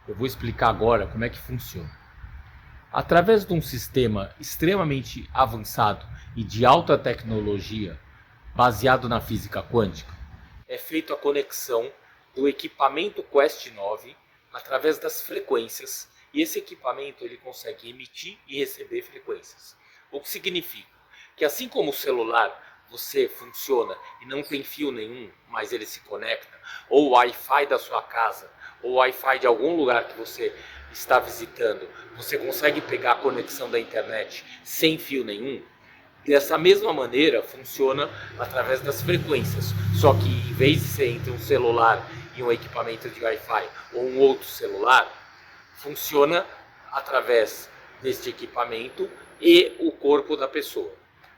Eu vou explicar agora como é que funciona. Através de um sistema extremamente avançado e de alta tecnologia, baseado na física quântica, é feita a conexão do equipamento Quest 9 através das frequências, e esse equipamento ele consegue emitir e receber frequências. O que significa que, assim como o celular você funciona e não tem fio nenhum, mas ele se conecta, ou o Wi-Fi da sua casa, ou o Wi-Fi de algum lugar que você está visitando, você consegue pegar a conexão da internet sem fio nenhum. Dessa mesma maneira funciona através das frequências, só que em vez de ser entre um celular e um equipamento de Wi-Fi ou um outro celular, funciona através deste equipamento e o corpo da pessoa.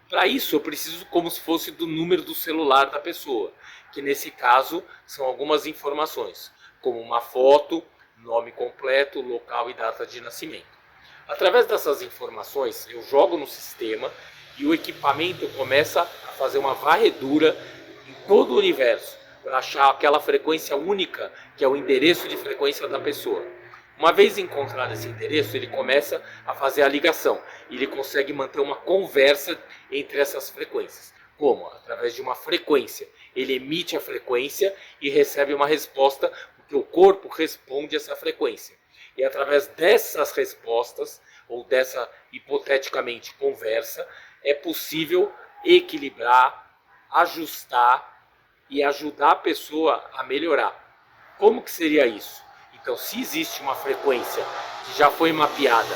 Para isso eu preciso como se fosse do número do celular da pessoa, que nesse caso são algumas informações, como uma foto, nome completo, local e data de nascimento. Através dessas informações eu jogo no sistema e o equipamento começa a fazer uma varredura em todo o universo para achar aquela frequência única que é o endereço de frequência da pessoa. Uma vez encontrado esse endereço, ele começa a fazer a ligação e ele consegue manter uma conversa entre essas frequências. Como? Através de uma frequência. Ele emite a frequência e recebe uma resposta, porque o corpo responde a essa frequência. E através dessas respostas, ou dessa hipoteticamente conversa, é possível equilibrar, ajustar e ajudar a pessoa a melhorar. Como que seria isso? Então, se existe uma frequência que já foi mapeada,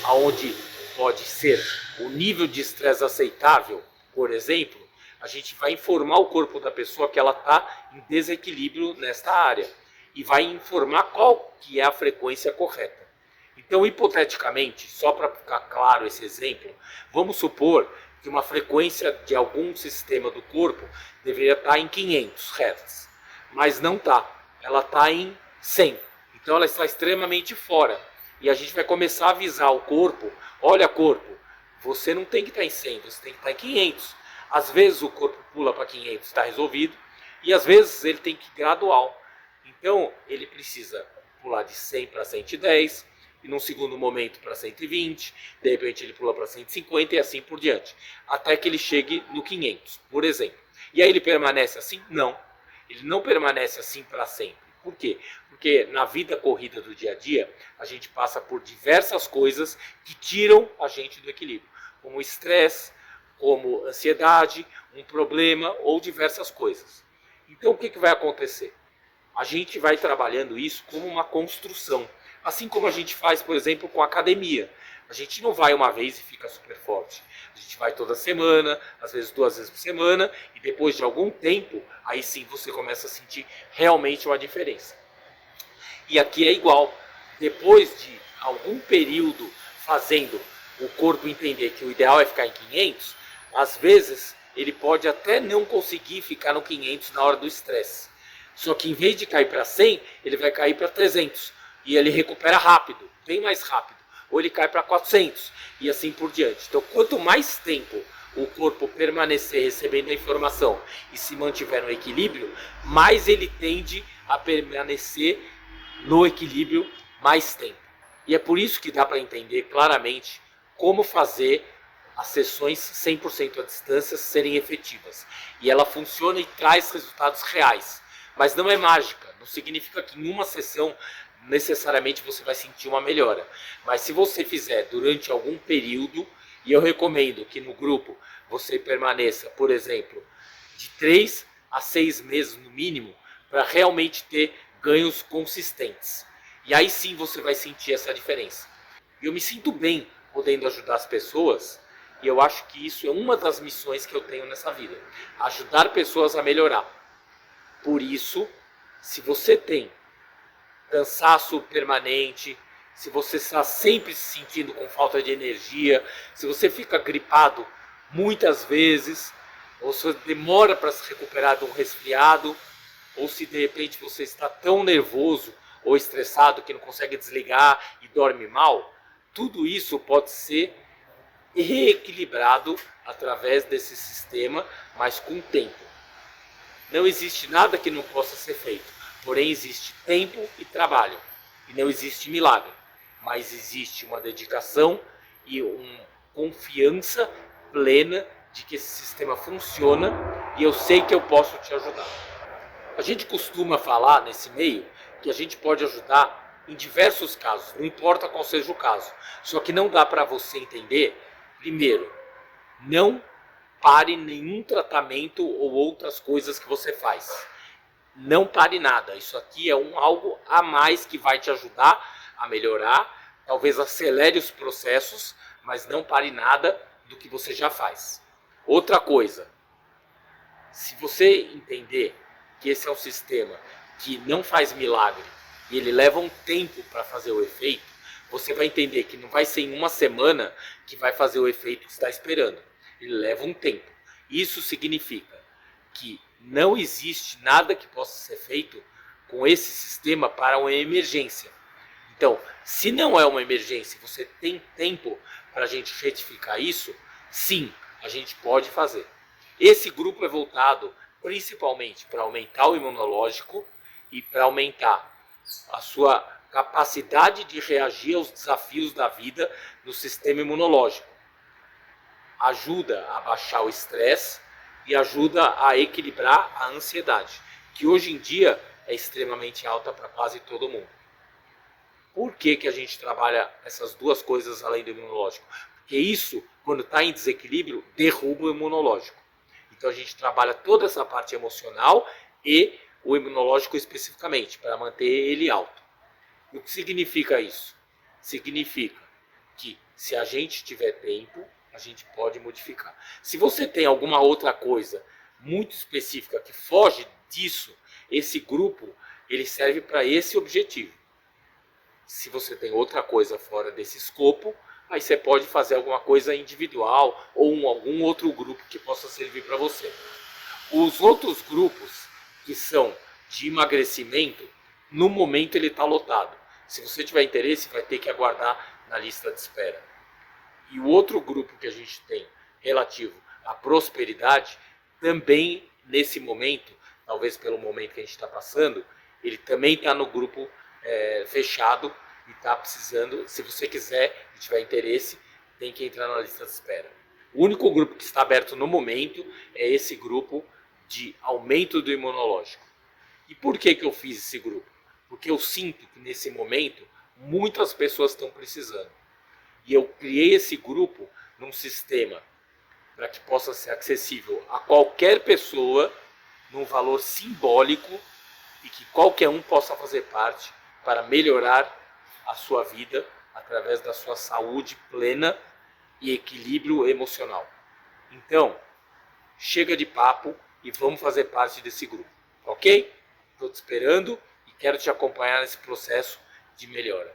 aonde pode ser o nível de estresse aceitável, por exemplo, a gente vai informar o corpo da pessoa que ela está em desequilíbrio nesta área e vai informar qual que é a frequência correta. Então, hipoteticamente, só para ficar claro esse exemplo, vamos supor que uma frequência de algum sistema do corpo deveria estar em 500 Hz, mas não está, ela está em 100. Então ela está extremamente fora. E a gente vai começar a avisar o corpo, olha corpo, você não tem que estar em 100, você tem que estar em 500. Às vezes o corpo pula para 500, está resolvido, e às vezes ele tem que ir gradual. Então ele precisa pular de 100 para 110, e num segundo momento para 120, de repente ele pula para 150 e assim por diante, até que ele chegue no 500, por exemplo. E aí ele permanece assim? Não, ele não permanece assim para sempre. Por quê? Porque na vida corrida do dia a dia, a gente passa por diversas coisas que tiram a gente do equilíbrio, como estresse, como ansiedade, um problema ou diversas coisas. Então o que vai acontecer? A gente vai trabalhando isso como uma construção, assim como a gente faz, por exemplo, com a academia. A gente não vai uma vez e fica super forte. A gente vai toda semana, às vezes 2 vezes por semana, e depois de algum tempo, aí sim você começa a sentir realmente uma diferença. E aqui é igual. Depois de algum período fazendo o corpo entender que o ideal é ficar em 500, às vezes ele pode até não conseguir ficar no 500 na hora do estresse. Só que em vez de cair para 100, ele vai cair para 300. E ele recupera rápido, bem mais rápido. Ou ele cai para 400 e assim por diante. Então, quanto mais tempo o corpo permanecer recebendo a informação e se mantiver no equilíbrio, mais ele tende a permanecer no equilíbrio mais tempo. E é por isso que dá para entender claramente como fazer as sessões 100% à distância serem efetivas. E ela funciona e traz resultados reais. Mas não é mágica, não significa que em uma sessão necessariamente você vai sentir uma melhora. Mas se você fizer durante algum período, e eu recomendo que no grupo você permaneça, por exemplo, de 3 a 6 meses no mínimo, para realmente ter ganhos consistentes. E aí sim você vai sentir essa diferença. E eu me sinto bem podendo ajudar as pessoas, e eu acho que isso é uma das missões que eu tenho nessa vida, ajudar pessoas a melhorar. Por isso, se você tem cansaço permanente, se você está sempre se sentindo com falta de energia, se você fica gripado muitas vezes, ou se demora para se recuperar de um resfriado, ou se de repente você está tão nervoso ou estressado que não consegue desligar e dorme mal, tudo isso pode ser reequilibrado através desse sistema, mas com tempo. Não existe nada que não possa ser feito, porém existe tempo e trabalho. e não existe milagre, mas existe uma dedicação e uma confiança plena de que esse sistema funciona e eu sei que eu posso te ajudar. A gente costuma falar nesse meio que a gente pode ajudar em diversos casos, não importa qual seja o caso. Só que não dá para você entender, primeiro, não pare nenhum tratamento ou outras coisas que você faz. Não pare nada. Isso aqui é algo a mais que vai te ajudar a melhorar, talvez acelere os processos, mas não pare nada do que você já faz. Outra coisa, se você entender que esse é um sistema que não faz milagre e ele leva um tempo para fazer o efeito, você vai entender que não vai ser em uma semana que vai fazer o efeito que você está esperando. Ele leva um tempo. Isso significa que não existe nada que possa ser feito com esse sistema para uma emergência. Então, se não é uma emergência, você tem tempo para a gente retificar isso, sim, a gente pode fazer. Esse grupo é voltado principalmente para aumentar o imunológico e para aumentar a sua capacidade de reagir aos desafios da vida no sistema imunológico. Ajuda a baixar o estresse e ajuda a equilibrar a ansiedade, que hoje em dia é extremamente alta para quase todo mundo. Por que a gente trabalha essas duas coisas além do imunológico? Porque isso, quando está em desequilíbrio, derruba o imunológico. Então a gente trabalha toda essa parte emocional e o imunológico especificamente, para manter ele alto. O que significa isso? Significa que se a gente tiver tempo, a gente pode modificar. Se você tem alguma outra coisa muito específica que foge disso, esse grupo ele serve para esse objetivo. Se você tem outra coisa fora desse escopo, aí você pode fazer alguma coisa individual ou algum outro grupo que possa servir para você. Os outros grupos que são de emagrecimento, no momento ele está lotado. Se você tiver interesse, vai ter que aguardar na lista de espera. E o outro grupo que a gente tem relativo à prosperidade, também nesse momento, talvez pelo momento que a gente está passando, ele também está no grupo fechado e está precisando, se você quiser e tiver interesse, tem que entrar na lista de espera. O único grupo que está aberto no momento é esse grupo de aumento do imunológico. E por que eu fiz esse grupo? Porque eu sinto que nesse momento muitas pessoas estão precisando. E eu criei esse grupo num sistema para que possa ser acessível a qualquer pessoa, num valor simbólico, e que qualquer um possa fazer parte para melhorar a sua vida através da sua saúde plena e equilíbrio emocional. Então, chega de papo e vamos fazer parte desse grupo, ok? Estou te esperando e quero te acompanhar nesse processo de melhora.